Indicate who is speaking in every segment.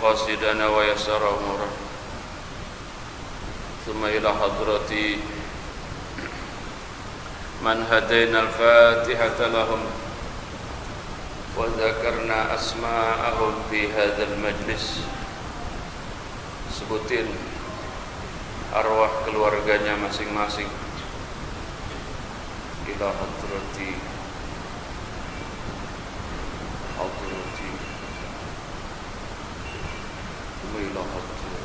Speaker 1: مقاصدنا ويسر أمورنا ثم إلى حضرة من هدينا الفاتحة لهم وذكرنا أسماءهم في هذا المجلس. Sebutin arwah keluarganya masing-masing. Ila hadrati ila hadrati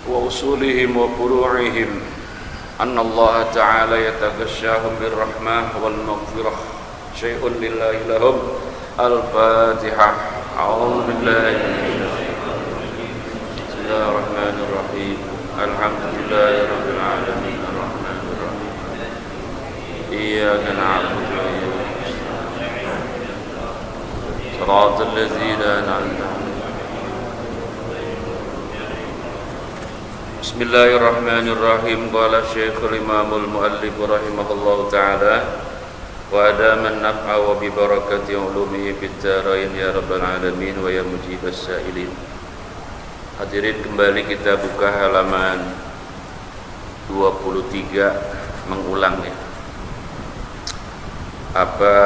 Speaker 1: wa usulihim wa furu'ihim anna Allah ta'ala yataghashshahum birrahmah wal maghfirah syai'un lillahi lahum. Al-Fatihah. A'udzu billahi Bismillahir Rahim. Alhamdulillahi rabbil alamin arrahmanir rahim. Iyyaka na'budu wa iyyaka nasta'in. Shiratal ladzina an'amta 'alaihim. Bismillahirrahmanirrahim. Qala Syekhul Imamul Muallif rahimahullahu ta'ala wa adaman naf'a wa bi barakati ulumihi fid dharain ya rabbal alamin wa ya mujibas sa'ilin. Hadirin, kembali kita buka halaman 23, mengulang ya. Apa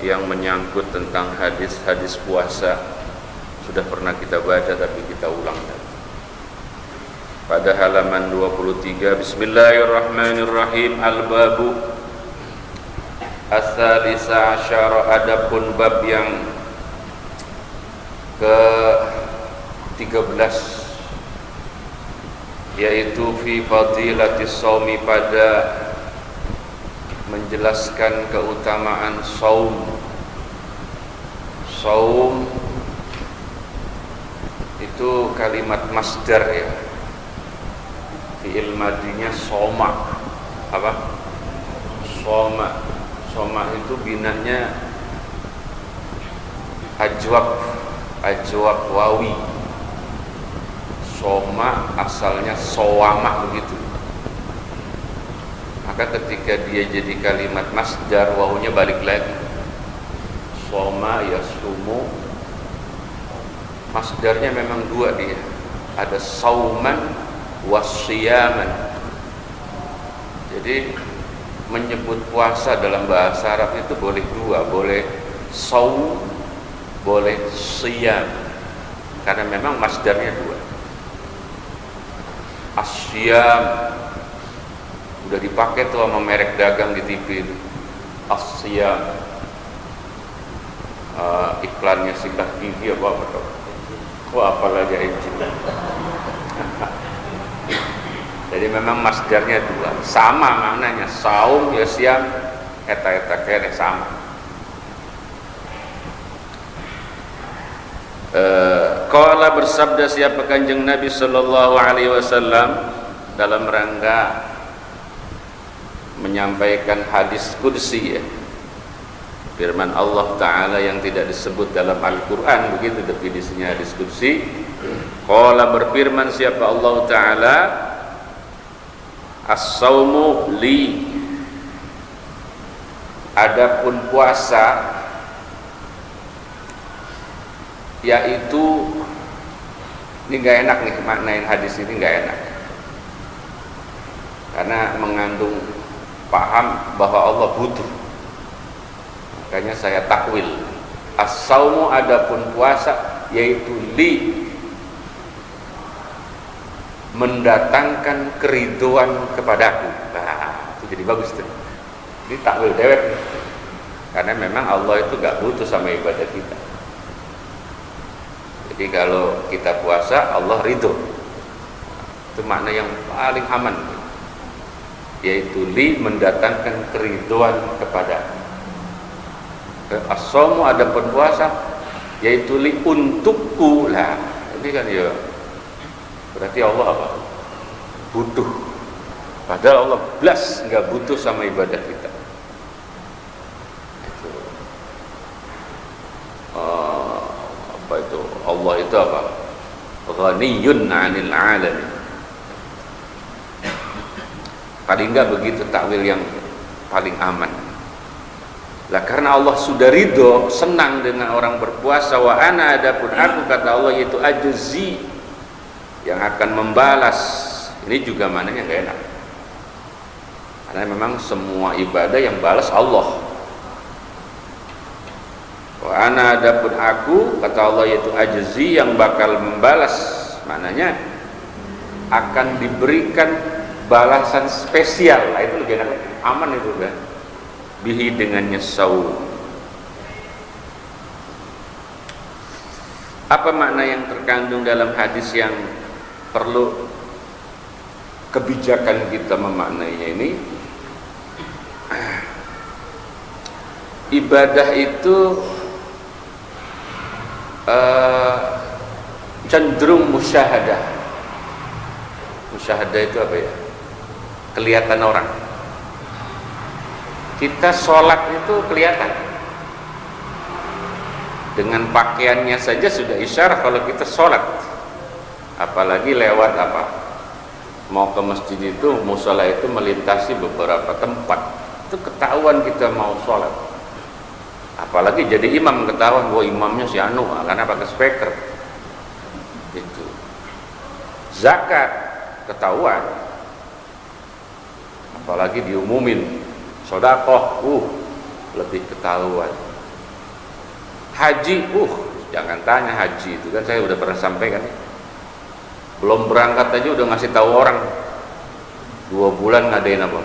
Speaker 1: yang menyangkut tentang hadis-hadis puasa sudah pernah kita baca tapi kita ulang lagi. Pada halaman 23, Bismillahirrahmanirrahim. Al-babu as-salisa asyara, adapun bab yang ke-13, yaitu fi fadilatis shaumi, pada menjelaskan keutamaan saum. Saum itu kalimat masdar ya. Fi'il madinya soma. Apa? Soma. Soma itu binanya ajwab wawi. Soma asalnya sowama begitu. Maka ketika dia jadi kalimat masdar, wawunya balik lagi. Soma yasumu. Masdarnya memang dua dia. Ada sauman wasiyaman. Jadi menyebut puasa dalam bahasa Arab itu boleh dua, boleh saum, boleh siyam, karena memang masdarnya dua. Asyam udah dipakai tuh sama merek dagang di TV. Asyam iklannya sikat gigi apa tuh? Wah, apalagi itu. Jadi memang masdarnya dua, sama maknanya. Saum ya siam, eta kere sama. Qala, bersabda siapa Kanjeng Nabi sallallahu alaihi wasallam dalam rangka menyampaikan hadis qudsi ya. Firman Allah Ta'ala yang tidak disebut dalam Al-Quran, begitu definisinya hadis qudsi. Qala, berfirman siapa Allah Ta'ala, as-saumu li, adapun puasa, yaitu, ini gak enak nih maknain hadis ini, gak enak karena mengandung paham bahwa Allah butuh. Makanya saya takwil, as-saumu, adapun puasa, yaitu li, mendatangkan keriduan kepadaku. Nah, itu jadi bagus tuh. Ini takwil dewek nih. Karena memang Allah itu gak butuh sama ibadah kita. Jadi kalau kita puasa, Allah ridho. Itu makna yang paling aman, yaitu li, mendatangkan keriduan kepadaku. As-saumu, adapun puasa, yaitu li, untukku. Lah, ini kan ya berarti Allah apa? Butuh. Padahal Allah blas nggak butuh sama ibadah kita. Itu apa itu Allah itu apa? Ghaniyun 'anil 'alamin. Paling enggak begitu takwil yang paling aman. Lah karena Allah sudah ridho, senang dengan orang berpuasa, wa ana adapun aku, kata Allah, yaitu ajzi, yang akan membalas. Ini juga mananya enggak enak. Karena memang semua ibadah yang balas Allah. Wa ana adapun aku, kata Allah, yaitu ajzi, yang bakal membalas. Maknanya akan diberikan balasan spesial. Nah, itu lebih enak, aman itu kan. Bihi dengannya saum. Apa makna yang terkandung dalam hadis yang perlu kebijakan kita memaknainya ini? Ibadah itu cenderung musyahadah. Musyahadah itu apa ya? Kelihatan orang. Kita sholat itu kelihatan. Dengan pakaiannya saja sudah isyarah kalau kita sholat. Apalagi lewat apa? Mau ke masjid itu, musola itu melintasi beberapa tempat. Itu ketahuan kita mau sholat. Apalagi jadi imam, ketahuan bahwa imamnya si anu, karena pakai speaker. Itu. Zakat ketahuan. Apalagi diumumin. Sedekah, lebih ketahuan. Haji, jangan tanya haji itu kan saya udah pernah sampaikan. Belum berangkat aja udah ngasih tahu orang. 2 bulan ngadain apa?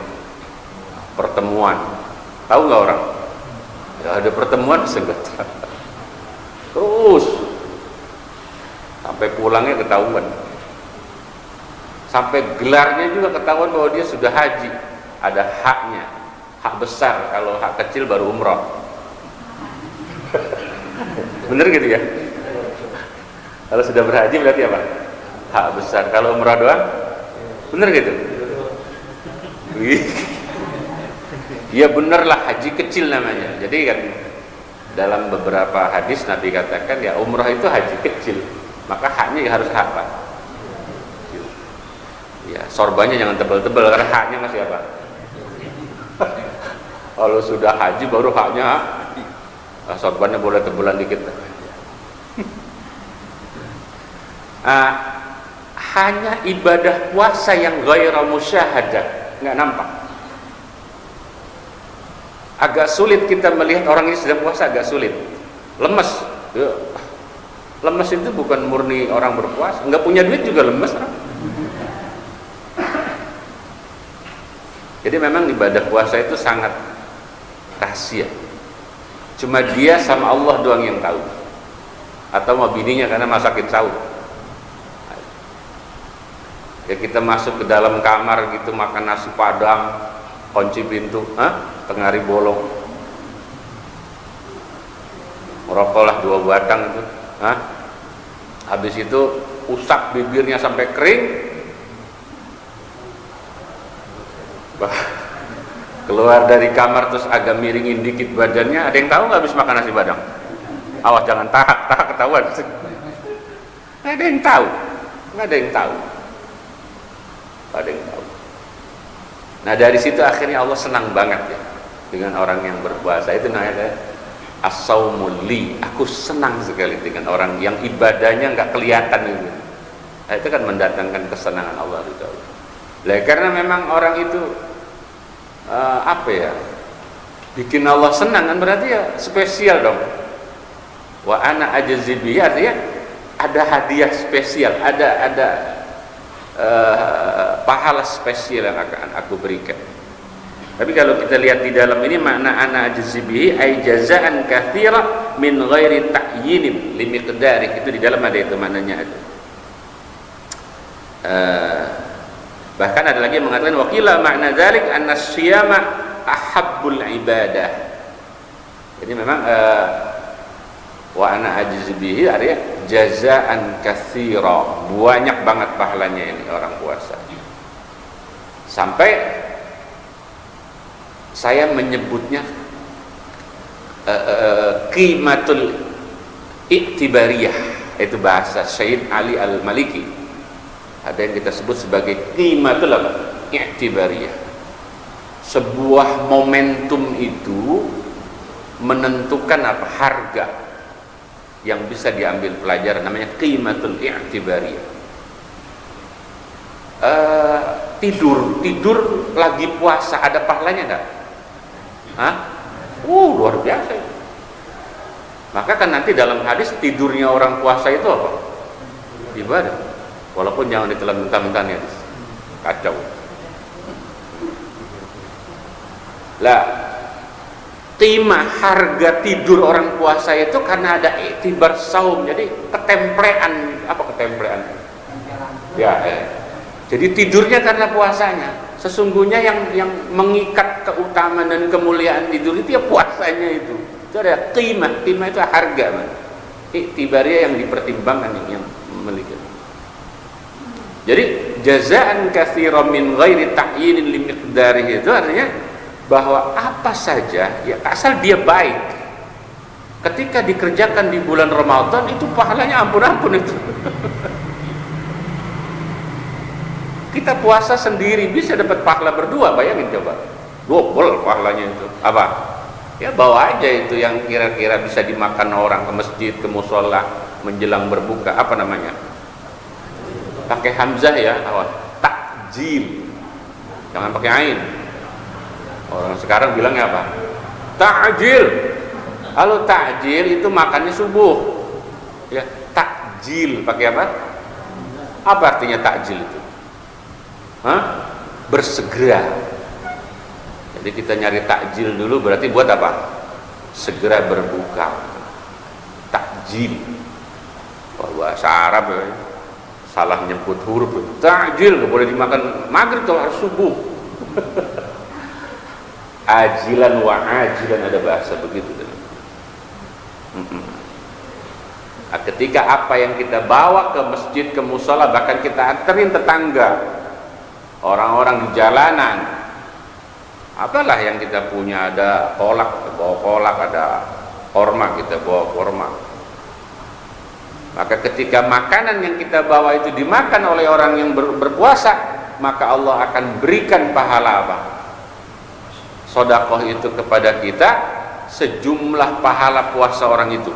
Speaker 1: Pertemuan. Tahu nggak orang? Ya ada pertemuan segala. Terus sampai pulangnya ketahuan. Sampai gelarnya juga ketahuan bahwa dia sudah haji. Ada haknya. Hak besar, kalau hak kecil baru umroh. Bener gitu ya? Kalau sudah berhaji berarti apa? Hak besar. Kalau umroh doang? Bener gitu? Ya bener lah, haji kecil namanya. Jadi kan dalam beberapa hadis Nabi katakan ya umroh itu haji kecil, maka haknya harus hak apa? Ya sorbannya jangan tebal-tebal karena haknya masih apa? Kalau sudah haji baru haknya, sorbannya boleh tebelan dikit. Hanya ibadah puasa yang ghairu musyahadah, nggak nampak. Agak sulit kita melihat orang ini sedang puasa, agak sulit. Lemes. Ya. Lemes itu bukan murni orang berpuasa, nggak punya duit juga lemes. Jadi memang ibadah puasa itu sangat rahasia. Cuma dia sama Allah doang yang tahu. Atau sama bininya karena masakin sahur. Ya kita masuk ke dalam kamar gitu makan nasi padang, kunci pintu, tengah hari bolong. Merokoklah 2 batang itu, habis itu usap bibirnya sampai kering. Keluar dari kamar terus agak miringin dikit badannya. Ada yang tahu nggak habis makan nasi padang? Awas jangan tahak ketahuan. Nggak ada yang tahu, nggak ada yang tahu, nggak ada yang tahu. Nah dari situ akhirnya Allah senang banget ya dengan orang yang berpuasa. Itu namanya as-saumul li. Aku senang sekali dengan orang yang ibadahnya nggak kelihatan itu. Nah, itu kan mendatangkan kesenangan Allah itu. Karena memang orang itu bikin Allah senang kan berarti ya spesial dong. Wa ana ajzi bihi, artinya ada hadiah spesial, ada pahala spesial yang akan aku berikan. Tapi kalau kita lihat di dalam ini makna ana ajzi bihi ay jazaan katsira min ghairi ta'yinin li miqdari, itu di dalam ada itu maknanya ada. Bahkan ada lagi yang mengatakan waqila makna dzalik anna siyama ahabbul ibadah. Jadi memang wa ana ajzi bihi artinya jazaan katsira, banyak banget pahalanya ini orang puasa. Sampai saya menyebutnya qimatul iktibariyah. Itu bahasa Syed Ali Al-Maliki. Ada yang kita sebut sebagai qimatul i'tibariyah. Sebuah momentum itu menentukan apa? Harga yang bisa diambil pelajaran, namanya qimatul i'tibariyah. Tidur lagi puasa ada pahalanya enggak? Hah? Luar biasa itu. Maka kan nanti dalam hadis tidurnya orang puasa itu apa? Ibadah. Walaupun jangan ditelan mentah-mentah nih hadis. Kacau. Lah, timah harga tidur orang puasa itu karena ada iktibar saum. Jadi ketemplean, apa ketemplean? Ya, jadi tidurnya karena puasanya. Sesungguhnya yang mengikat keutamaan dan kemuliaan tidur itu ya puasanya itu. Itu ada qimah itu harga, man. Iktibarnya yang dipertimbangkan, yang memiliki. Jadi jazaan katsiran min ghairi ta'yinin li miqdarihi, itu artinya bahwa apa saja ya asal dia baik, ketika dikerjakan di bulan Ramadan itu pahalanya ampun-ampun itu. Kita puasa sendiri bisa dapat pahala berdua, bayangin coba. Double pahalanya itu. Apa? Ya bawa aja itu yang kira-kira bisa dimakan orang ke masjid, ke musola menjelang berbuka. Apa namanya? Pakai hamzah ya, awal. Takjil. Jangan pakai ain. Orang sekarang bilangnya apa? Takjil. Kalau takjil itu makannya subuh. Ya, takjil pakai apa? Apa artinya takjil itu? Hah? Bersegera. Jadi kita nyari takjil dulu berarti buat apa? Segera berbuka. Takjil. Bahasa Arab ya. Salah nyebut huruf. Takjil nggak boleh dimakan maghrib atau harus subuh. Ajilan wa ajilan, ada bahasa begitu. Nah, ketika apa yang kita bawa ke masjid, ke musola, bahkan kita anterin tetangga, orang-orang di jalanan, apalah yang kita punya, ada kolak, kita bawa kolak, ada korma, kita bawa korma. Maka ketika makanan yang kita bawa itu dimakan oleh orang yang berpuasa, maka Allah akan berikan pahala apa? Sedekah itu kepada kita sejumlah pahala puasa orang itu.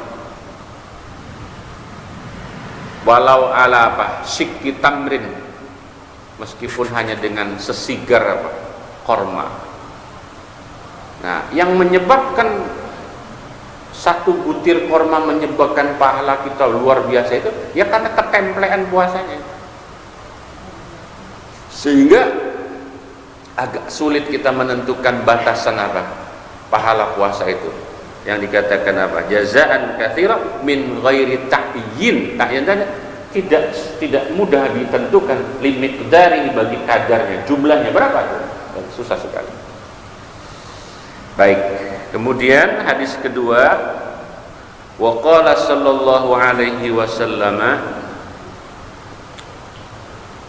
Speaker 1: Walau ala apa? Syikki tamrin, meskipun hanya dengan sesigar apa? Korma. Nah, yang menyebabkan satu butir korma menyebabkan pahala kita luar biasa itu ya karena ketemplean puasanya. Sehingga agak sulit kita menentukan batasan apa pahala puasa itu. Yang dikatakan apa? Jazaan katsiran min ghairi ta'yin. Ta'yin tidak mudah ditentukan limit dari bagi kadarnya, jumlahnya berapa itu. Susah sekali. Baik, kemudian hadis kedua, wa qala sallallahu alaihi wasallam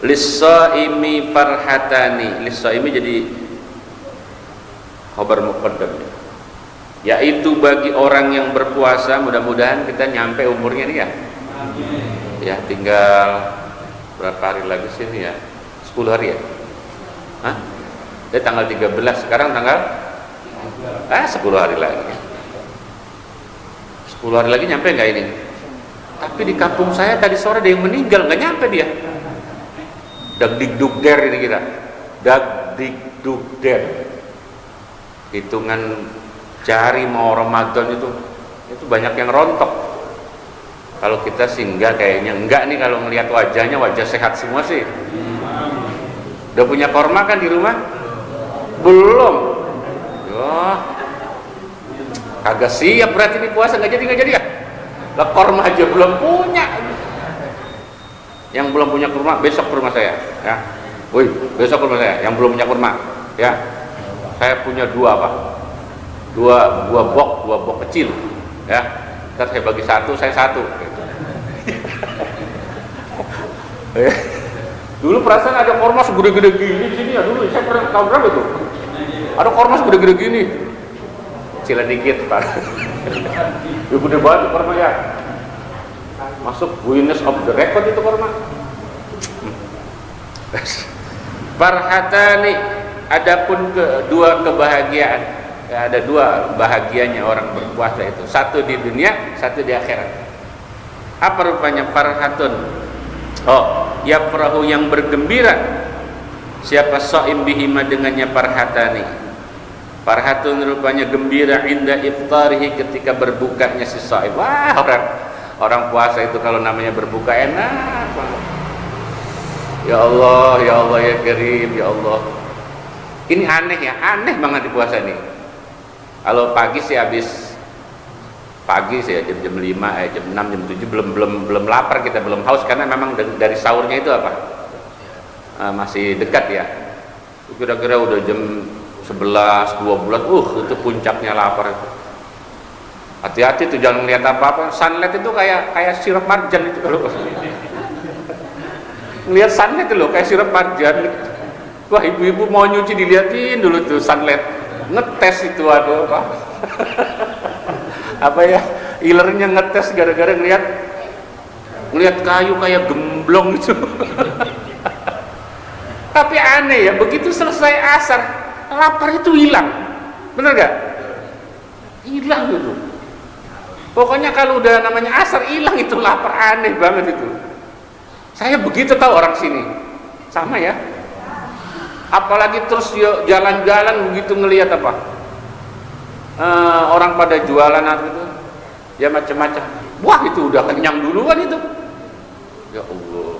Speaker 1: lis-shaimi farhatani. Lis-shaimi jadi khabar muqaddam, yaitu bagi orang yang berpuasa. Mudah-mudahan kita nyampe umurnya nih ya. Ya, tinggal berapa hari lagi sih ini ya? 10 hari ya? Hah? Dia tanggal 13, sekarang tanggal 10 hari lagi. 10 hari lagi nyampe nggak ini? Tapi di kampung saya tadi sore ada yang meninggal, nggak nyampe dia. Dagdikdugder ini kita. Dagdikdugder. Hitungan jari mau Ramadan itu banyak yang rontok. Kalau kita sih kayaknya enggak nih, kalau ngelihat wajahnya wajah sehat semua sih. Udah punya korma kan di rumah? Belum. Kagak siap berarti ini puasa, nggak jadi ya. Lah korma aja belum punya. Yang belum punya kurma besok ke rumah saya ya. Woi, besok ke rumah saya yang belum punya kurma ya. Saya punya dua bok kecil ya. Ntar saya bagi satu, saya satu gitu. Dulu perasaan ada korma segede-gede gini di sini ya, dulu saya pernah tahun berapa itu? Ada korma segede-gede gini. Kecil dikit, Pak. Ya gede banget korma ya. masuk Guinness of the Record itu kurma. Farhatani, adapun kedua kebahagiaan, ya, ada dua bahagianya orang berpuasa itu, satu di dunia, satu di akhirat. Apa rupanya farhatun? Oh, yafrahu, yang bergembira. Siapa shaim bihima, dengannya farhatani. Farhatun rupanya gembira inda iftarihi, ketika berbukanya si shaim. Wah, orang puasa itu kalau namanya berbuka enak banget. Ya Allah, ya Allah, ya Karim, ya Allah. Ini aneh ya, aneh banget di puasa nih. Kalau pagi sih habis pagi sih ya, jam 5, jam 6, jam 7 belum lapar, kita belum haus karena memang dari sahurnya itu apa? Masih dekat ya. Kira-kira udah jam 11, 12, itu puncaknya lapar. Hati-hati tuh, jangan lihat apa-apa. Sunlight itu kayak sirup marjan itu kalau lihat sunlight itu loh, kayak sirup marjan. Wah, ibu-ibu mau nyuci dilihatin dulu tuh sunlight, ngetes itu, aduh apa? Apa ya, ilernya ngetes gara-gara ngelihat kayu kayak gemblong itu. Tapi aneh ya, begitu selesai asar lapar itu hilang, bener gak? Hilang gitu. Pokoknya kalau udah namanya asar hilang itu lapar, aneh banget itu. Saya begitu tahu orang sini sama ya. Apalagi terus jalan-jalan begitu ngelihat apa, orang pada jualan apa itu ya, macam-macam. Wah, itu udah kenyang duluan itu. Ya Allah,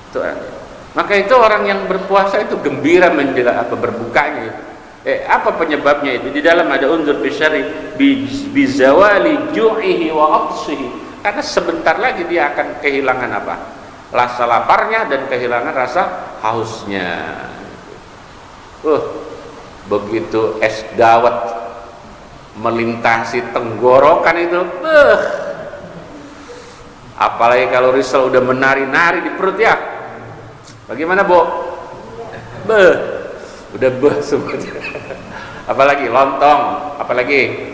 Speaker 1: itu maka itu orang yang berpuasa itu gembira menjelang apa berbukanya itu. Apa penyebabnya itu? Di dalam ada unzur bisyari bizawali ju'ihi wa aqsihi, karena sebentar lagi dia akan kehilangan apa? Rasa laparnya dan kehilangan rasa hausnya. Begitu es dawet melintasi tenggorokan itu, apalagi kalau risol udah menari-nari di perut ya, bagaimana Bu? Udah semuanya. Apalagi lontong, apalagi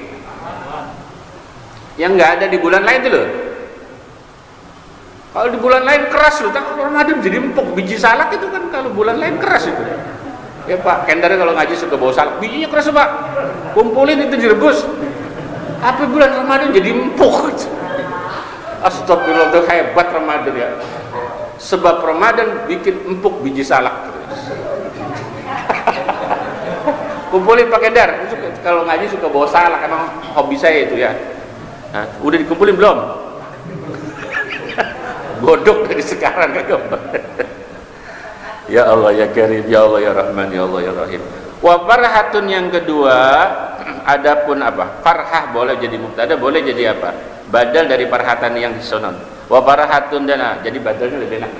Speaker 1: yang nggak ada di bulan lain tuh loh. Kalau di bulan lain keras loh, kalau Ramadan jadi empuk. Biji salak itu kan kalau bulan lain keras itu. Ya Pak, Kendari kalau ngaji suka bawa salak, bijinya keras Pak. Kumpulin itu direbus. Apa bulan Ramadan jadi empuk? Astagfirullah, itu hebat Ramadan ya. Sebab Ramadan bikin empuk biji salak. Kumpulin Pak Kendar, kalau ngaji suka bawa salak, emang hobi saya itu ya. Nah, udah dikumpulin belum? Godok dari sekarang kan. Ya Allah ya Karim, ya Allah ya Rahman, ya Allah ya Rahim. Wa farhatun, yang kedua, adapun apa? Farhah boleh jadi mubtada, boleh jadi apa? Badal dari farhatan yang disonon. Wa farhatun, dan jadi badalnya lebih enak.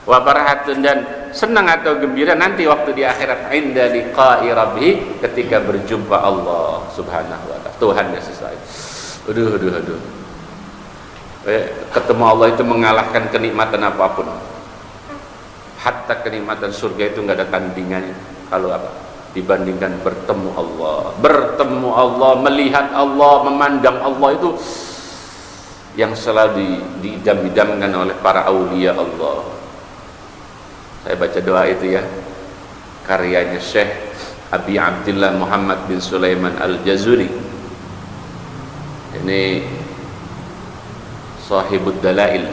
Speaker 1: Wa farhatun, dan senang atau gembira nanti waktu di akhirat, inda liqa'i rabbih, ketika berjumpa Allah Subhanahu wa ta'ala, Tuhan yang sesuai. Aduh. Ketemu Allah itu mengalahkan kenikmatan apapun. Hatta kenikmatan surga itu nggak ada tandingannya kalau apa dibandingkan bertemu Allah, melihat Allah, memandang Allah, itu yang selalu diidam-idamkan oleh para aulia Allah. Saya baca doa itu ya, karyanya Syekh Abi Abdillah Muhammad bin Sulaiman Al-Jazuri. Ini Sahibud Dalail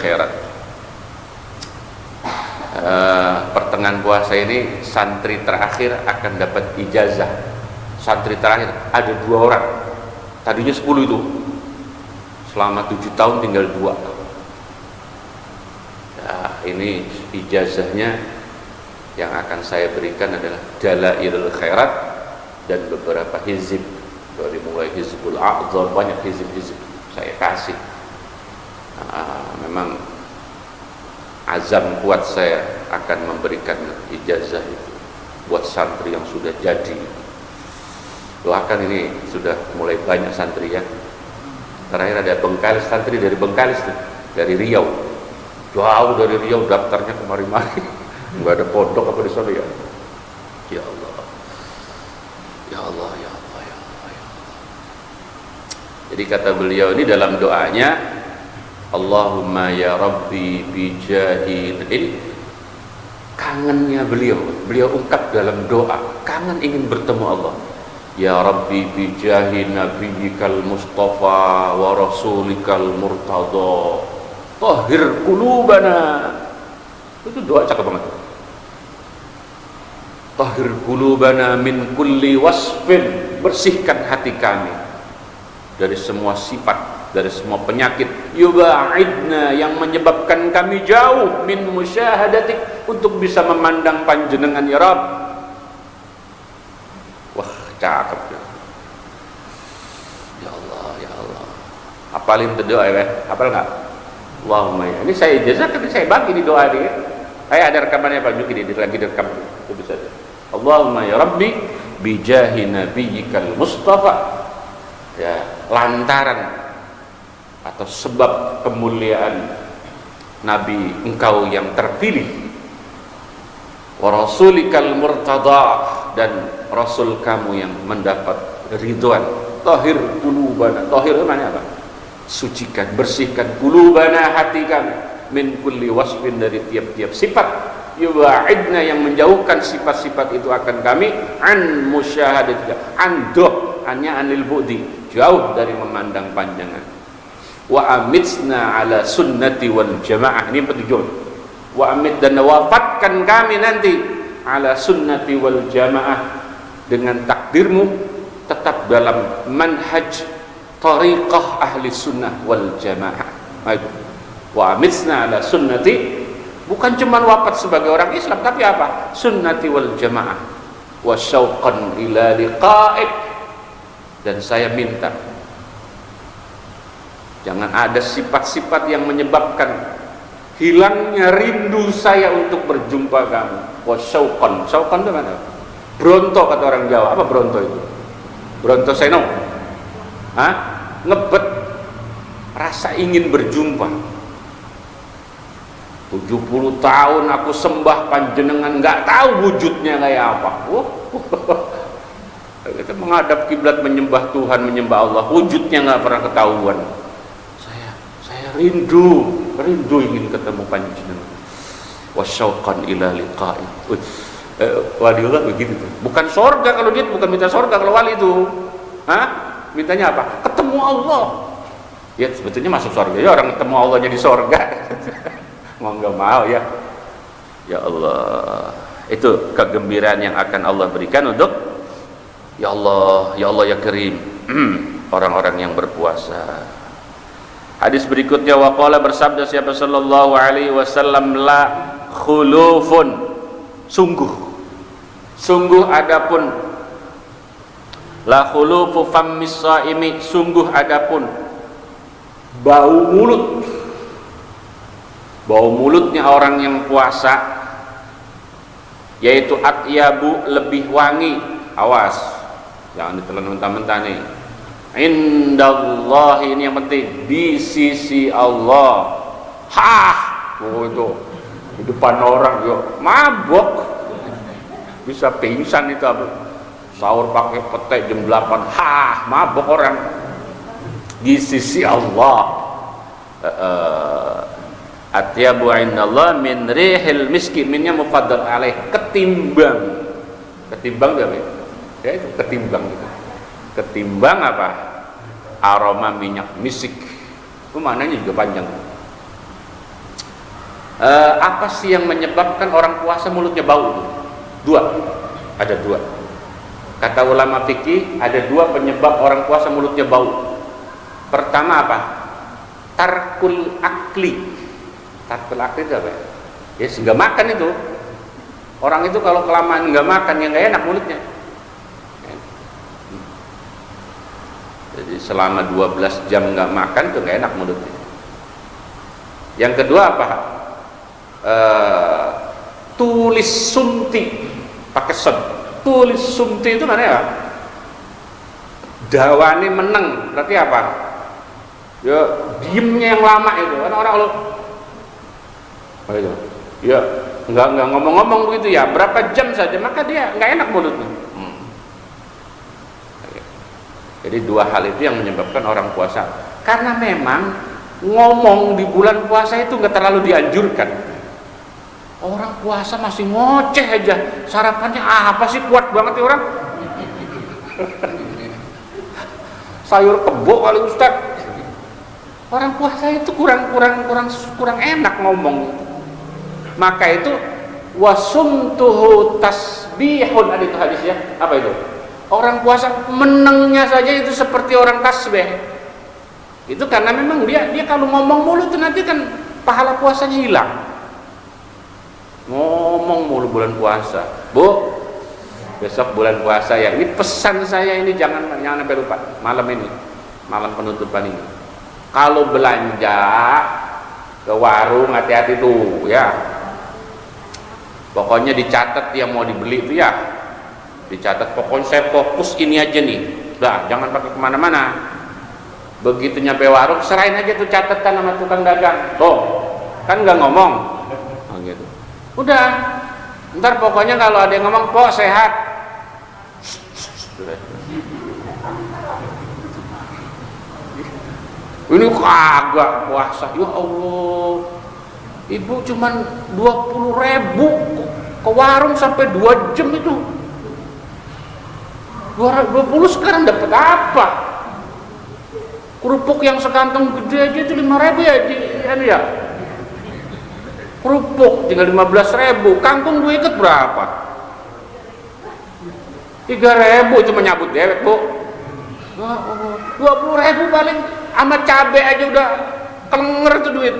Speaker 1: Khairat. Pertengahan puasa ini santri terakhir akan dapat ijazah. Santri terakhir ada 2 orang, tadinya 10 itu, selama 7 tahun tinggal 2. Nah, ini ijazahnya yang akan saya berikan adalah Dalailul Khairat dan beberapa hizib, dari mulai Hizbul A'zam, banyak hizib-hizib saya kasih. Memang azam kuat saya akan memberikan ijazah itu buat santri yang sudah jadi. Doakan, ini sudah mulai banyak santri ya. Terakhir ada Bengkalis, santri dari Bengkalis tuh, dari Riau, jauh dari Riau daftarnya kemari-mari. Nggak ada pondok apa di sana ya. Ya Allah, ya Allah, ya Allah, ya Allah, ya Allah. Jadi kata beliau ini dalam doanya, Allahumma ya Rabbi bijahil, ini kangennya beliau ungkap dalam doa, kangen ingin bertemu Allah. Ya Rabbi bijahi nabiyyikal mustafa wa rasulikal murtada tahhir qulubana. Itu doa cakep banget. Tahhir qulubana min kulli wasfin, bersihkan hati kami dari semua sifat, dari semua penyakit. Yuba'idna, yang menyebabkan kami jauh min musyahadatik, untuk bisa memandang panjenengan ya Rabb. Wah, cakep ya. Ya Allah, ya Allah. Hafalin itu doa ya, hafal nggak? Allahumma ya. Ini saya ijazahkan, saya bagi di doa ini. Saya ada rekamannya Pak Juki, lagi direkam itu bisa. Allahumma ya Rabbi bijahi nabiyyikal mustafa, ya, lantaran atau sebab kemuliaan Nabi engkau yang terpilih, wa rasulikal murtada, dan Rasul kamu yang mendapat ridwan. Tahir qulubana, tahir mana apa? Sucikan, bersihkan qulubana, hati kami, min kulli wasfin, dari tiap-tiap sifat. Yubaidna, yang menjauhkan sifat-sifat itu akan kami, an musyahadatika, andoh, hanya anil bu'di, jauh dari memandang panjangan. Wa amitsna ala sunnati wal jamaah, ini penting. Wa amit, dan wafatkan kami nanti ala sunnati wal jamaah, dengan takdirmu tetap dalam manhaj tariqah ahli sunnah wal jamaah. Wa amitsna ala sunnati, bukan cuma wafat sebagai orang Islam, tapi apa? Sunnati wal jamaah wa syauqan ila liqa'ik. Dan saya minta jangan ada sifat-sifat yang menyebabkan hilangnya rindu saya untuk berjumpa kamu. Wa syauqan, syauqan itu mana? Bronto kata orang Jawa. Apa bronto itu? Bronto seno. Hah? Ngebet, rasa ingin berjumpa. 70 tahun aku sembah panjenengan, nggak tahu wujudnya kayak apa. Kita menghadap kiblat, menyembah Tuhan, menyembah Allah, wujudnya nggak pernah ketahuan. Saya rindu ingin ketemu panjenengan. Wasyauqan ila liqa'i. Waliullah begitu tuh. Bukan sorga, kalau dia bukan minta sorga kalau wali itu. Hah? Mintanya apa? Ketemu Allah. Ya sebetulnya masuk sorga ya, orang ketemu Allah jadi sorga. Mau nggak mau ya. Ya Allah, itu kegembiraan yang akan Allah berikan untuk ya Allah ya Karim, orang-orang yang berpuasa. Hadis berikutnya, waqala, bersabda siapa sallallahu alaihi wasallam, la khulufun, sungguh adapun, la khulufu fammis shaimi, sungguh adapun bau mulutnya orang yang puasa, yaitu atyabu, lebih wangi. Awas, jangan ditelan mentah-mentah nih. Indallahi, ini yang penting, di sisi Allah. Itu di depan orang yuk mabok, bisa pingsan itu apa? Sahur pakai petai jam 8, mabok orang. Di sisi Allah. Atyabu indallah min rihil miski, minnya mufaddal alaih, ketimbang apa ya? Itu ketimbang gitu. Ketimbang apa? Aroma minyak misik. Itu maknanya juga panjang. Apa sih yang menyebabkan orang puasa mulutnya bau? Ada dua. Kata ulama fikih, ada dua penyebab orang puasa mulutnya bau. Pertama apa? Tarkul akli. Tarkul akli itu apa ya? Ya nggak makan itu. Orang itu kalau kelamaan nggak makan, ya nggak enak mulutnya. Jadi selama 12 jam nggak makan tuh nggak enak mulutnya. Yang kedua apa? Tulis sumti, pakai sun. Tulis sumti itu mana ya? Dawani meneng, berarti apa? Ya diemnya yang lama itu. Kan orang kalau ya nggak ngomong-ngomong begitu ya, berapa jam saja, maka dia nggak enak mulutnya.
Speaker 2: Jadi dua hal itu yang menyebabkan orang puasa. Karena memang ngomong di bulan puasa itu nggak terlalu dianjurkan. Orang puasa masih ngoceh aja, sarapannya apa sih, kuat banget ya orang. Sayur kebo kali Ustaz. Orang puasa itu kurang enak ngomong. Maka itu wasumtuhu tasbihun, ada itu hadisnya. Apa itu? Orang puasa menengnya saja itu seperti orang tasbih. Itu karena memang dia kalau ngomong mulu itu nanti kan pahala puasanya hilang. Ngomong mulu bulan puasa. Bu, besok bulan puasa ya. Ini pesan saya ini, jangan sampai lupa malam ini, malam penutupan ini. Kalau belanja ke warung hati-hati tuh ya. Pokoknya dicatat yang mau dibeli itu ya. Dicatat, pokoknya saya fokus ini aja nih. Dah, jangan pakai kemana-mana. Begitu nyampe warung, serahin aja tuh catatan sama tukang dagang. Tuh, kan nggak ngomong. Oh, gitu. Udah, ntar pokoknya kalau ada yang ngomong, "Pok sehat." Ini kagak puasa. Ya Allah, ibu cuman 20.000 ke warung sampai 2 jam itu. 20 sekarang dapat apa? Kerupuk yang sekantong gede aja itu 5.000 ya. Kerupuk tinggal 15.000. Kangkung gue ikut berapa? 3.000 cuma nyabut dewek, Bu. 20.000 paling, sama cabai aja udah kelenger tuh duit.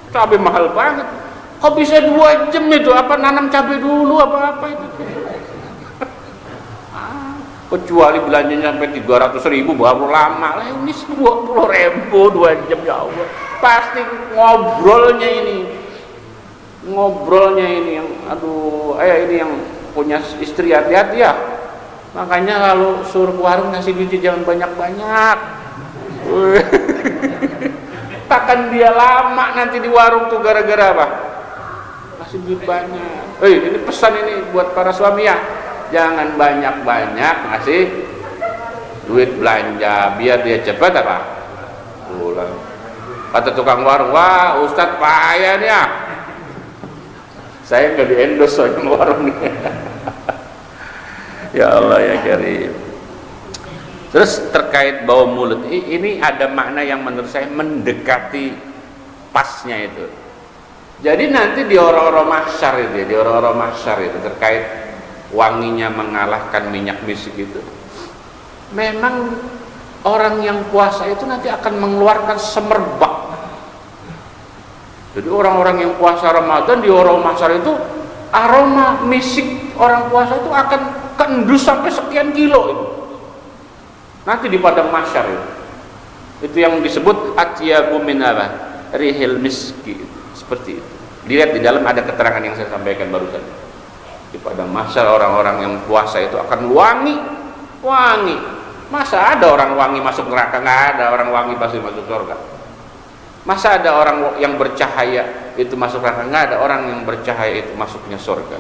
Speaker 2: Cabai mahal banget. Kok bisa 2 jam itu? Apa nanam cabai dulu apa itu? Kecuali belanjanya sampai 300.000 baru lama lah. Ini 20.000 2 jam, ya Allah. Pasti ngobrolnya yang aduh, ini yang punya istri hati-hati ya. Makanya kalau suruh ke warung ngasih duit jangan banyak-banyak. Takkan dia lama nanti di warung tuh gara-gara apa? Kasih duit banyak. Ini pesan ini buat para suami ya. Jangan banyak-banyak ngasih duit belanja biar dia cepat apa? Pulang. Kata tukang warung, "Wah, Ustadz payah nih ya." Saya nggak di-endorse soalnya warung nih. Ya Allah ya Karim. Terus terkait bau mulut, ini ada makna yang menurut saya mendekati pasnya itu. Jadi nanti di orang-orang mahsyar itu terkait wanginya mengalahkan minyak misik itu, memang orang yang puasa itu nanti akan mengeluarkan semerbak. Jadi orang-orang yang puasa Ramadan di orang mahsyar itu aroma misik orang puasa itu akan kendus sampai sekian kilo itu. Nanti di padang mahsyar itu yang disebut atyabu min rihil miski, seperti itu. Dilihat di dalam ada keterangan yang saya sampaikan barusan. Di padang mahsyar orang-orang yang puasa itu akan wangi. Masa ada orang wangi masuk neraka? Nggak ada. Orang wangi pasti masuk surga. Masa ada orang yang bercahaya itu masuk neraka? Nggak ada. Orang yang bercahaya itu masuknya surga.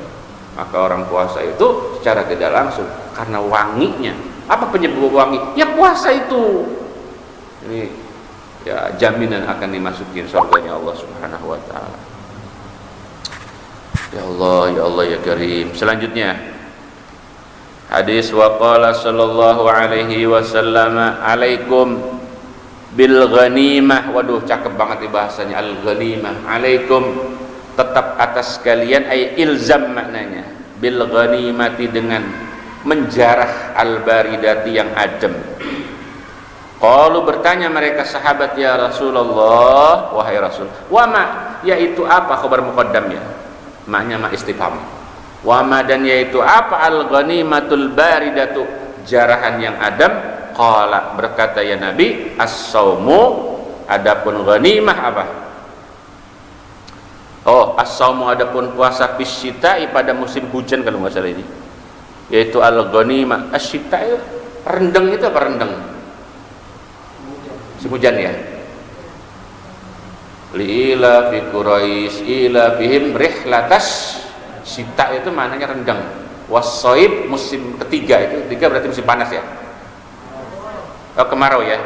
Speaker 2: Maka orang puasa itu secara tidak langsung karena wanginya. Apa penyebab wangi? Ya puasa itu. Ini ya jaminan akan dimasukin surganya Allah Subhanahu wa taala. Ya Allah ya Karim. Selanjutnya hadis waqala sallallahu alaihi wasallam, "Alaikum bil ghanimah." Waduh, cakep banget nih bahasanya, al ghanimah. Alaikum, tetap atas kalian, ay ilzam maknanya. Bil ghanimati, dengan menjarah al baridati yang adem. Qalu, bertanya mereka sahabat, "Ya Rasulullah, wahai Rasul, wa ma, yaitu apa?" Khabar muqaddamnya, maknya ma istifham. Wa ma, dan yaitu apa? Al ghanimatul baridatu, jarahan yang adem. Qala, berkata ya Nabi, as-saumu, adapun ghanimah apa? Oh, as-saumu, adapun puasa fisyita'i, pada musim hujan kalau nggak salah ini, yaitu al ghanimah. Asyita' rendeng itu apa? Rendeng musim hujan ya. Li'ila fi Quraisy ila fihim rihlatas sita, itu maknanya rendang. Wasoib musim ketiga, itu ketiga berarti musim panas ya. Tahu kemarau ya?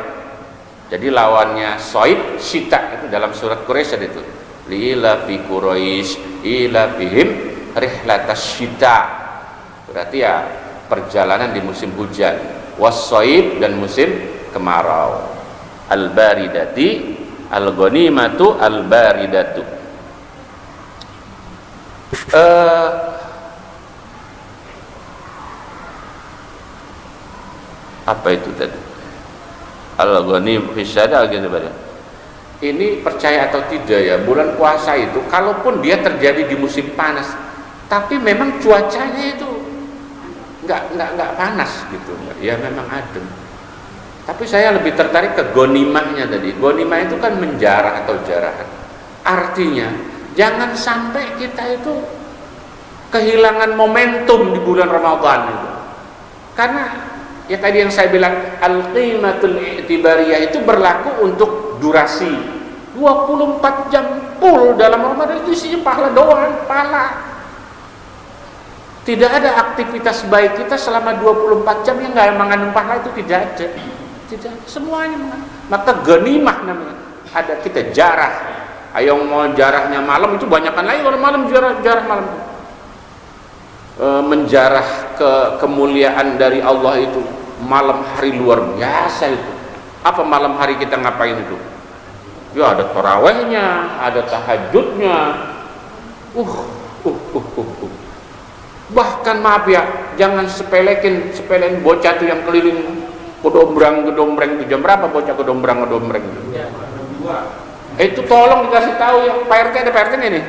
Speaker 2: Jadi lawannya soib, syita, itu dalam surat Quraisy itu. Lila fi Quraisy ila fihim rihlatas syita. Berarti ya perjalanan di musim hujan. Was-soib, dan musim kemarau. Al-baridati, al-ghanimatu, al-baridatu. Apa itu tadi? Al-ghanim fisyada gitu pada. Ini percaya atau tidak ya, bulan puasa itu kalaupun dia terjadi di musim panas, tapi memang cuacanya itu nggak panas gitu, ya memang adem. Tapi saya lebih tertarik ke ghanimahnya tadi. Ghanimah itu kan menjarah atau jarahan. Artinya jangan sampai kita itu kehilangan momentum di bulan Ramadan itu. Karena ya tadi yang saya bilang al-qimatul i'tibariyah itu berlaku untuk durasi 24 jam full dalam Ramadan, itu isinya pahala doang, pahala. Tidak ada aktivitas baik kita selama 24 jam yang nggak mengandung pahala, itu tidak ada. Tidak, semuanya mengandung. Maka ghanimah namanya. Ada kita jarah. Ayo mau jarahnya malam itu banyakkan lagi kalau malam jarah malam. Menjarah kemuliaan dari Allah itu malam hari luar biasa itu. Apa malam hari kita ngapain itu? Ya ada tarawehnya, ada tahajudnya. Bahkan maaf ya, jangan sepelein bocah tuh yang keliling gedombrang itu. Jam berapa bocah gedombrang itu? Itu tolong dikasih tahu ya, Pak RT, ada Pak RT ini.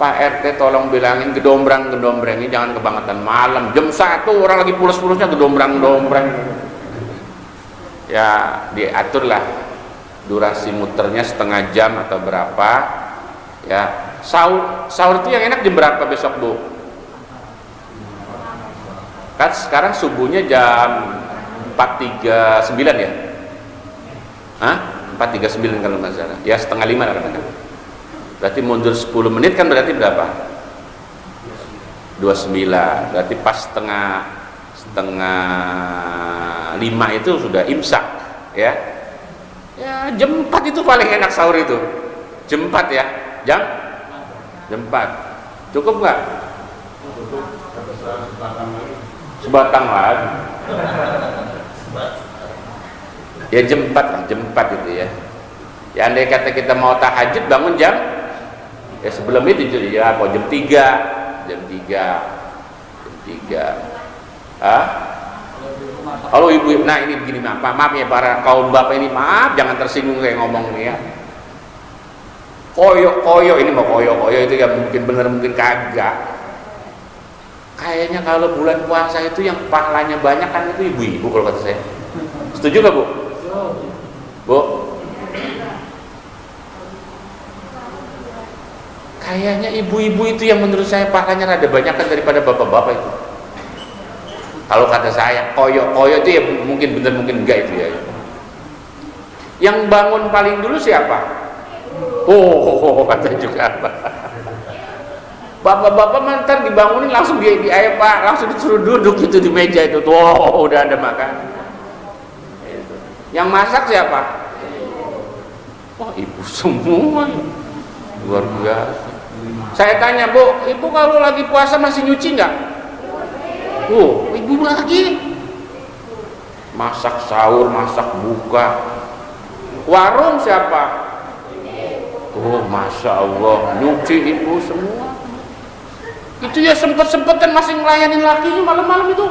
Speaker 2: Pak RT tolong bilangin gedombrang ini jangan kebangetan malam. Jam 1 orang lagi pulas-pulasnya gedombrang. Ya diaturlah durasi muternya setengah jam atau berapa. Ya sahur itu yang enak jam berapa besok Bu? Kan sekarang subuhnya jam 4.39 ya? Hah? 4.39 kalau nggak salah. Ya setengah 5 lah katakan. Berarti mundur 10 menit kan berarti berapa? 29. Berarti pas setengah 5 itu sudah imsak ya. Ya jam 4 itu paling enak sahur itu. Jam 4 ya. Jam 4. Cukup nggak? Sebatang lagi. Ya jam 4 lah, jam 4 itu ya. Ya andai kata kita mau tahajud bangun jam ya sebelum itu ya apa jam 3. Halo ibu, nah ini begini maaf ya para kaum bapak ini, maaf jangan tersinggung kayak ngomong nih ya. Koyo ini mau koyo itu ya mungkin bener mungkin kagak. Kayaknya kalau bulan puasa itu yang pahalanya banyak kan itu ibu-ibu kalau kata saya. Setuju gak Bu? Bu? Kayaknya ibu-ibu itu yang menurut saya pahalanya rada banyak kan daripada bapak-bapak itu. Kalau kata saya koyo itu ya mungkin bener mungkin enggak itu ya. Yang bangun paling dulu siapa? Kata juga apa? Bapak-bapak mantan dibangunin langsung Pak, langsung disuruh duduk itu di meja itu. Udah ada makan. Yang masak siapa? Ibu semua. Luar biasa. Saya tanya, Bu, ibu kalau lagi puasa masih nyuci nggak? Ibu lagi. Masak sahur, masak buka. Warung siapa? Masya Allah, nyuci ibu semua. Itu ya sempet-sempetan masih ngelayanin lakinya malam-malam itu.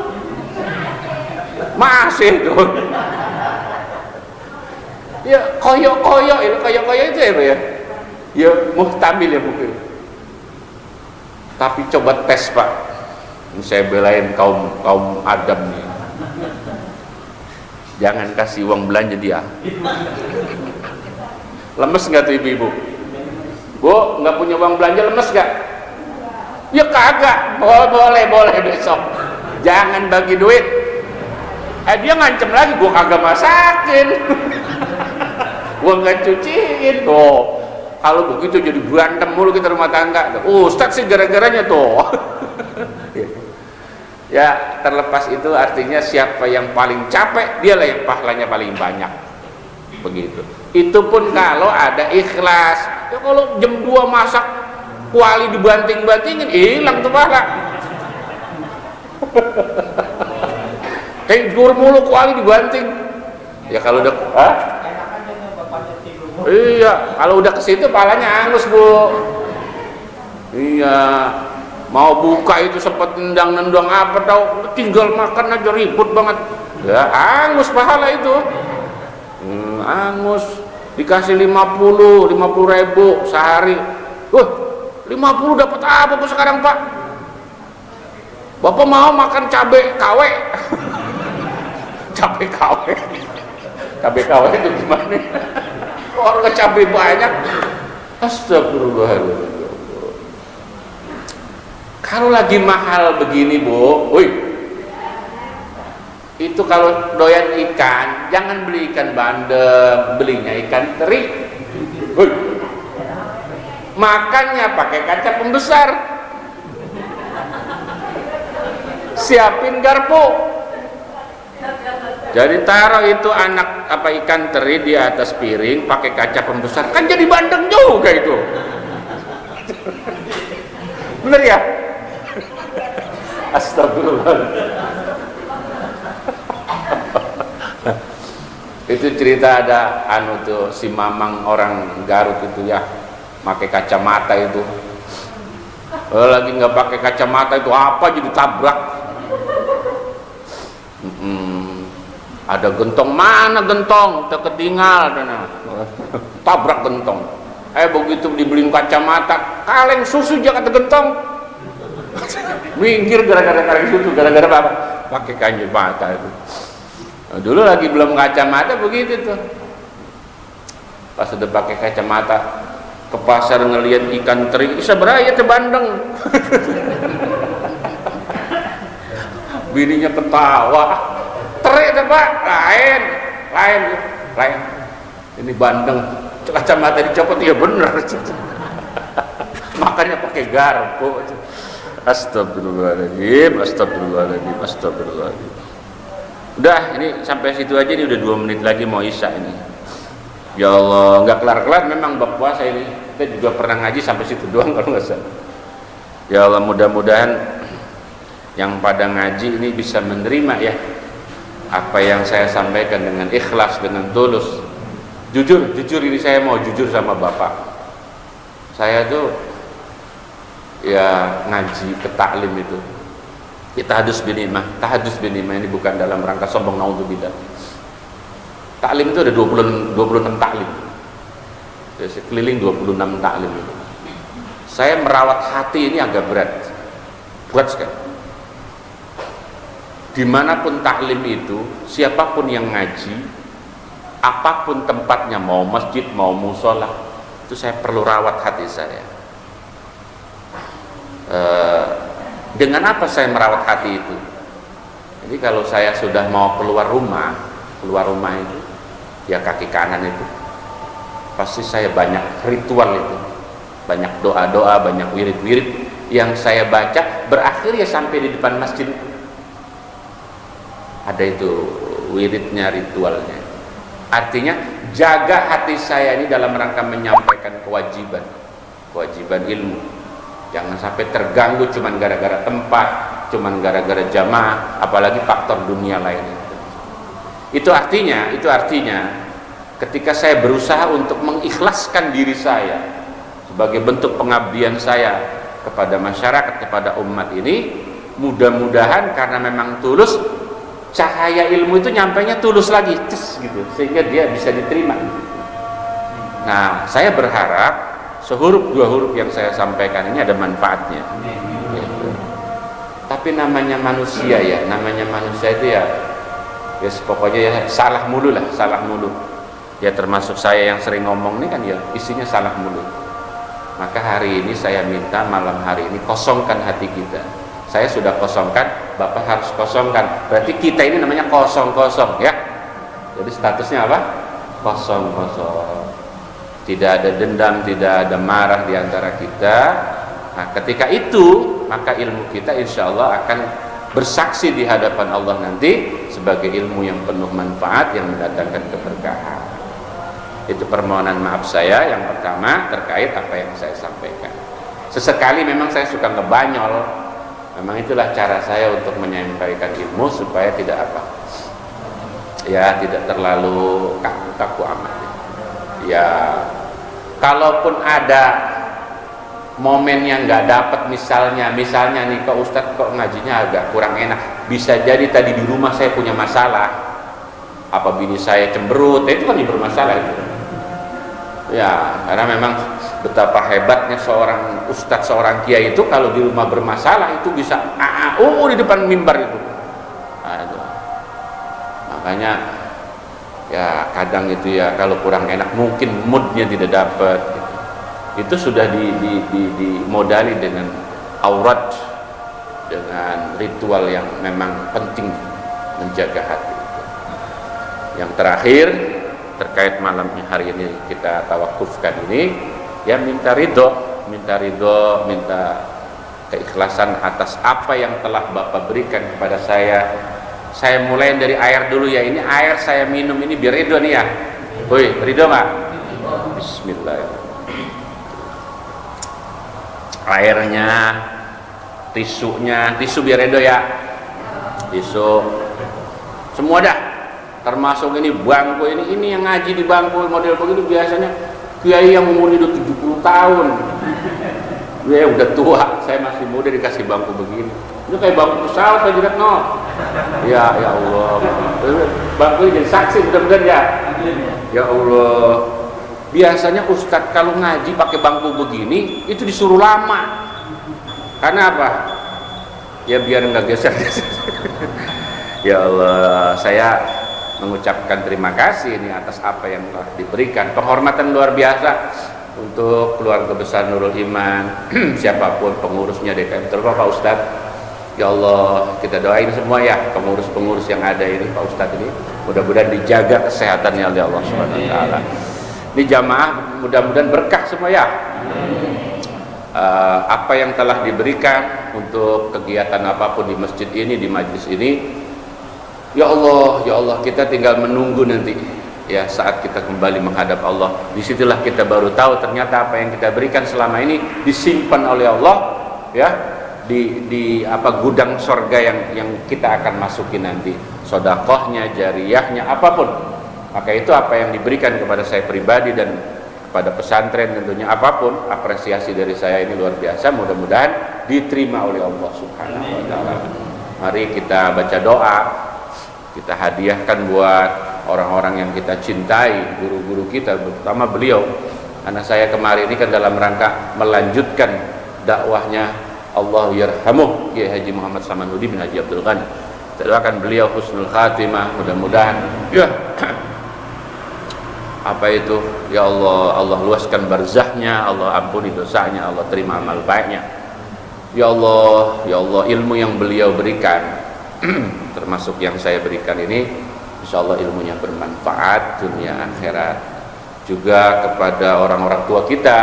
Speaker 2: Masih tuh. Ya koyo itu ya. Ya muhtamil ya mungkin. Tapi coba tes Pak. Ini saya belain kaum Adam nih. Jangan kasih uang belanja dia. Lemes nggak tuh ibu-ibu? Bu, nggak punya uang belanja lemes nggak? Ya kagak. Boleh besok. Jangan bagi duit. Dia ngancem lagi, gua kagak masakin. Gua nggak cuciin. Kalau begitu jadi berantem mulu kita rumah tangga. Ustadz sih gara-garanya tuh. Ya, terlepas itu artinya siapa yang paling capek, dialah yang pahalanya paling banyak. Begitu. Itu pun kalau ada ikhlas. Ya kalau jam 2 masak kuali dibanting-bantingin, hilang tuh pahala. Tidur mulu kuali dibanting. Ya kalau udah iya, kalau udah ke situ pahalanya angus, Bu. Iya. Mau buka itu sempat nendang-nendang apa tau, tinggal makan aja ribut banget. Ya, angus pahala itu. Angus. Dikasih 50 ribu sehari. 50 dapat apa Bu sekarang, Pak? Bapak mau makan cabai KW? Cabai KW. Cabai KW itu gimana? Orang cabai banyak. Astagfirullahaladzim. Kalau lagi mahal begini, Bu, itu kalau doyan ikan, jangan beli ikan bandeng, belinya ikan teri. Makannya pakai kaca pembesar. Siapin garpu. Jadi taruh itu ikan teri di atas piring pakai kaca pembesar, kan jadi bandeng juga itu. Bener ya? Astagfirullah. Itu cerita ada tuh si Mamang orang Garut itu ya, pakai kacamata itu. Lagi nggak pakai kacamata itu apa jadi tabrak. Ada gentong, mana gentong terketinggal, tabrak gentong. Begitu dibeliin kacamata, kaleng susu jangan kata gentong. Minggir gara-gara kaleng susu, gara-gara apa? Pakai kacamata itu. Nah, dulu lagi belum kacamata begitu tuh. Pas udah pakai kacamata ke pasar ngelihat ikan teri, bisa beraya ke Bandeng. Bininya ketawa. Teri tuh Pak, lain. Ini Bandeng. Kacamata dicopot, ya bener. Makanya pakai garpu. Astagfirullahaladzim. Udah, ini sampai situ aja, ini udah 2 menit lagi mau isya ini. Ya Allah, nggak kelar-kelar memang bab puasa ini. Kita juga pernah ngaji sampai situ doang kalau nggak salah. Ya Allah, mudah-mudahan yang pada ngaji ini bisa menerima ya apa yang saya sampaikan dengan ikhlas, dengan tulus. Jujur ini saya mau jujur sama Bapak. Saya tuh ya ngaji ke taklim itu. Tahadus binimah ini bukan dalam rangka sombong, naudzubillah. Taklim itu ada 26 taklim. Jadi keliling 26 taklim itu. Saya merawat hati ini agak berat sekali. Dimanapun taklim itu, siapapun yang ngaji, apapun tempatnya, mau masjid, mau musola, itu saya perlu rawat hati saya. Dengan apa saya merawat hati itu? Jadi kalau saya sudah mau keluar rumah itu, ya kaki kanan itu, pasti saya banyak ritual itu, banyak doa-doa, banyak wirid-wirid yang saya baca, berakhir ya sampai di depan masjid. Ada itu wiridnya, ritualnya. Artinya jaga hati saya ini dalam rangka menyampaikan kewajiban ilmu. Jangan sampai terganggu cuman gara-gara tempat, cuman gara-gara jamaah, apalagi faktor dunia lainnya. Itu artinya ketika saya berusaha untuk mengikhlaskan diri saya sebagai bentuk pengabdian saya kepada masyarakat, kepada umat ini, mudah-mudahan karena memang tulus, cahaya ilmu itu nyampainya tulus lagi, gitu, sehingga dia bisa diterima. Nah, saya berharap sehuruf 2 huruf yang saya sampaikan ini ada manfaatnya. Gitu. Tapi namanya manusia itu ya pokoknya ya salah mulu. Ya termasuk saya yang sering ngomong ini kan ya isinya salah mulu. Maka hari ini saya minta malam hari ini kosongkan hati kita. Saya sudah kosongkan, Bapak harus kosongkan. Berarti kita ini namanya kosong ya. Jadi statusnya apa? Kosong. Tidak ada dendam, tidak ada marah di antara kita. Nah, ketika itu maka ilmu kita insya Allah akan bersaksi di hadapan Allah nanti sebagai ilmu yang penuh manfaat yang mendatangkan keberkahan. Itu permohonan maaf saya yang pertama terkait apa yang saya sampaikan. Sesekali memang saya suka ngebanyol, memang itulah cara saya untuk menyampaikan ilmu supaya tidak apa ya, tidak terlalu kaku-kaku amat ya. Kalaupun ada momen yang nggak dapat, misalnya nih, kok Ustadz kok ngajinya agak kurang enak, bisa jadi tadi di rumah saya punya masalah, apa bini saya cemberut, itu kan bermasalah itu ya. Karena memang betapa hebatnya seorang ustadz, seorang kiai itu kalau di rumah bermasalah itu bisa di depan mimbar itu. Nah, itu makanya ya kadang itu ya kalau kurang enak mungkin moodnya tidak dapat gitu. Itu sudah dimodali dengan aurat, dengan ritual yang memang penting menjaga hati. Yang terakhir terkait malamnya hari ini kita tawakufkan ini ya, minta ridho, minta keikhlasan atas apa yang telah Bapak berikan kepada saya. Saya mulai dari air dulu ya, ini air saya minum ini biar ridho nih ya. Woi, ridho nggak? Bismillahirrahmanirrahim. Airnya, tisu biar ridho ya, tisu semua dah, termasuk ini bangku ini yang ngaji di bangku model begitu biasanya kiai yang umurnya udah 70 tahun ya, udah tua, saya masih muda dikasih bangku begini, itu kayak bangku pesawat aja no ya. Ya Allah, bangku ini jadi saksi mudah-mudahan ya Allah. Biasanya ustadz kalau ngaji pakai bangku begini itu disuruh lama, karena apa ya, biar nggak geser-geser. Ya Allah, saya mengucapkan terima kasih ini atas apa yang telah diberikan, penghormatan luar biasa untuk keluarga besar Nurul Iman, siapapun pengurusnya DKM, terutama Pak Ustadz. Ya Allah, kita doain semua ya pengurus-pengurus yang ada ini, Pak Ustadz ini mudah-mudahan dijaga kesehatannya oleh Allah Subhanahu wa taala. Ini jamaah mudah-mudahan berkah semua ya. Apa yang telah diberikan untuk kegiatan apapun di masjid ini, di majlis ini, ya Allah, kita tinggal menunggu nanti ya saat kita kembali menghadap Allah. Disitulah kita baru tahu ternyata apa yang kita berikan selama ini disimpan oleh Allah ya, di gudang sorga yang kita akan masuki nanti, sodakohnya, jariyahnya, apapun. Maka itu apa yang diberikan kepada saya pribadi dan kepada pesantren tentunya, apapun apresiasi dari saya ini luar biasa, mudah-mudahan diterima oleh Allah Subhanahu wa taala. Mari kita baca doa, kita hadiahkan buat orang-orang yang kita cintai, guru-guru kita, terutama beliau. Anak saya kemarin ini kan dalam rangka melanjutkan dakwahnya Allah yarhamuh Kiai Haji Muhammad Samanhudi bin Haji Abdul Ghani. Kita doakan beliau husnul khatimah, mudah-mudahan ya ya Allah luaskan barzahnya, Allah ampuni dosanya, Allah terima amal baiknya. Ya Allah, ilmu yang beliau berikan termasuk yang saya berikan ini, insyaallah ilmunya bermanfaat dunia akhirat. Juga kepada orang-orang tua kita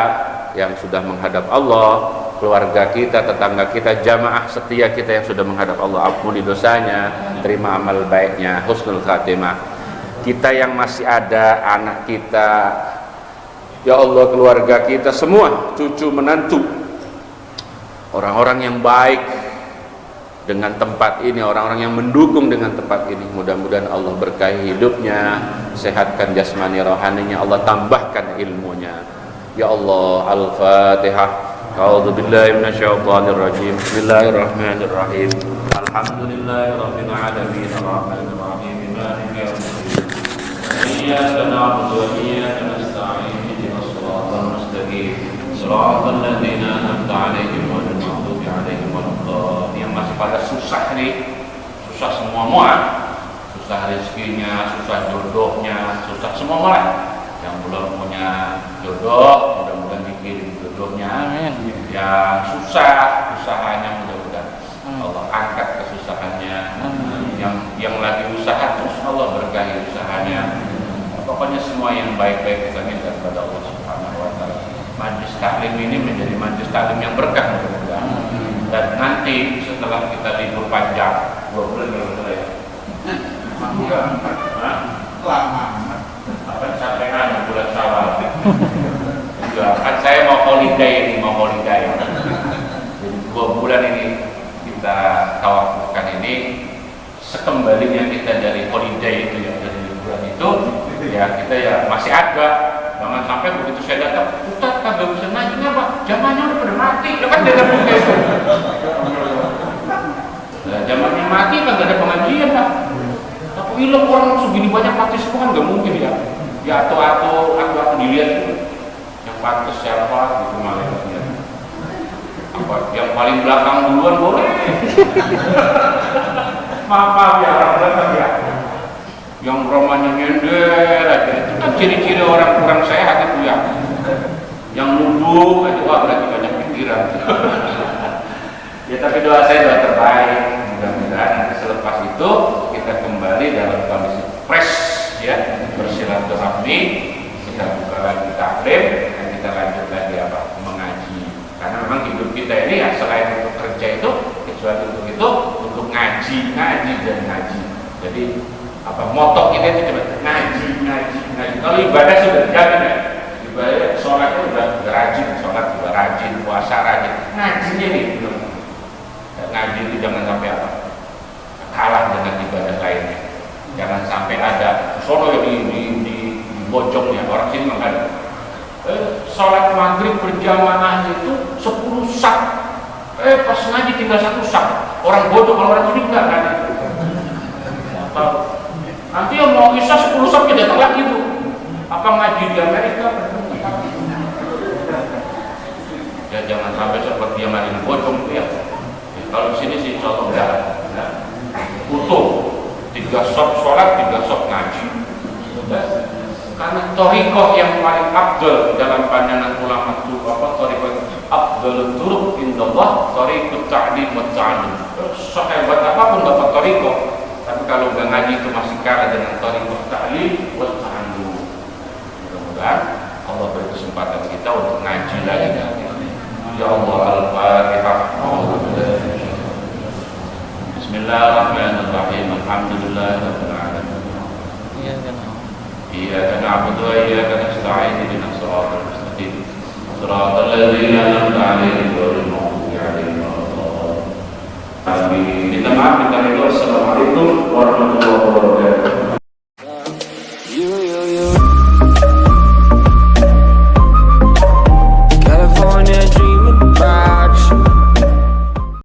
Speaker 2: yang sudah menghadap Allah, keluarga kita, tetangga kita, jamaah setia kita yang sudah menghadap Allah, ampuni dosanya, terima amal baiknya, husnul khatimah. Kita yang masih ada, anak kita, ya Allah, keluarga kita semua, cucu menantu, orang-orang yang baik dengan tempat ini, orang-orang yang mendukung dengan tempat ini, mudah-mudahan Allah berkahi hidupnya, sehatkan jasmani rohaninya, Allah tambahkan ilmunya. Ya Allah, Al-Fatihah. A'udzu billahi minasyaitonir rajim. Bismillahirrahmanirrahim. Alhamdulillahirabbil alamin, arrahmanir rahim, maliki yaumiddin. Iyyaka na'budu wa iyyaka nasta'in. Ihdinas siratal mustaqim. Shiratal ladzina an'amta 'alaihim ghairil maghdubi 'alaihim waladdallin. Yang masih pada susah nih, susah semua, susah rezekinya, susah jodohnya, susah semua. Yang belum punya jodoh, mudah-mudahan dikirim jodohnya. Yang susah usahanya, mudah-mudahan Allah angkat kesusahannya. Yang lagi usaha terus Allah berkahi usahanya. Pokoknya semua yang baik-baik kita minta kepada Allah Subhanahu wa taala. Majlis taklim ini menjadi majlis taklim yang berkah, mudah-mudahan. Dan nanti setelah setelah kita libur panjang 2 bulan kalau betul ya. Lama. Apa sampai ada bulan Syawal. Juga kan saya mau holiday. Jadi 2 bulan ini kita tawafkan ini sekembalinya kita dari holiday itu ya, dari liburan itu ya kita ya masih ada. Jangan sampai begitu saya datang, Ustaz kagak bisa ngaji ngapa? Zamannya udah pada mati, ya kan dia begitu. Nah, zamannya mati kagak ada pengajian lah. Tapi hilang orang segini banyak mati semua kan nggak mungkin ya. Ya atau dilihat yang pantas siapa gitu malah ya. Apa yang paling belakang duluan boleh? Maaf ya orang belakang ya. Yang romanya nyender aja, itu kan ciri-ciri orang kurang sehat itu ya. Yang nunduk aja, wah berarti banyak pikiran. Ya tapi doa saya doa terbaik, mudah-mudahan nanti selepas itu kita kembali dalam kondisi fresh ya, bersilaturahmi, kita buka lagi taklim dan kita lanjut lagi apa mengaji. Karena memang hidup kita ini ya selain untuk kerja itu, kecuali untuk itu, untuk ngaji dan ngaji. Jadi apa moto kita itu coba ngaji. Kalau ibadah sudah dijamin ya, ibadah sholatnya udah rajin, sholat juga rajin, puasa rajin, ngajinya nih belum. Ngaji itu jangan sampai apa kalah dengan ibadah lainnya. Jangan sampai ada sono yang di bojongnya orang sini mengada. Sholat maghrib berjamaah itu 10 sak. Pas ngaji tinggal 1 sak. Orang bodoh kalau orang sini enggak ngaji. Nanti yang mau isya 10 sak datang lagi tuh. Apa ngaji di Amerika? Ya jangan sampai seperti yang ada di bojong ya. Kalau di sini sih contoh enggak. Utuh 3 sop sholat, 3 sop ngaji. Karena thariqah yang paling afdal dalam pandangan ulama itu apa? Thariqah afdalul turuq indallah thariqut ta'lim wa ta'allum. Sehebat apapun dapat thariqah, tapi kalau enggak ngaji itu masih kalah dengan thariqut ta'lim wa ta'allum. Mudah-mudahan Allah beri kesempatan kita untuk ngaji lagi. Ya Allah, Al-Fatihah. Bismillahirrahmanirrahim. Alhamdulillahirabbil alamin. Iyyaka na'budu wa iyyaka nasta'in. Ihdinas siratal mustaqim. Shiratal ladzina an'amta 'alaihim ghairil maghdubi 'alaihim waladdallin. Amin. Minta maaf, minta ridho. Assalamualaikum warahmatullahi wabarakatuh.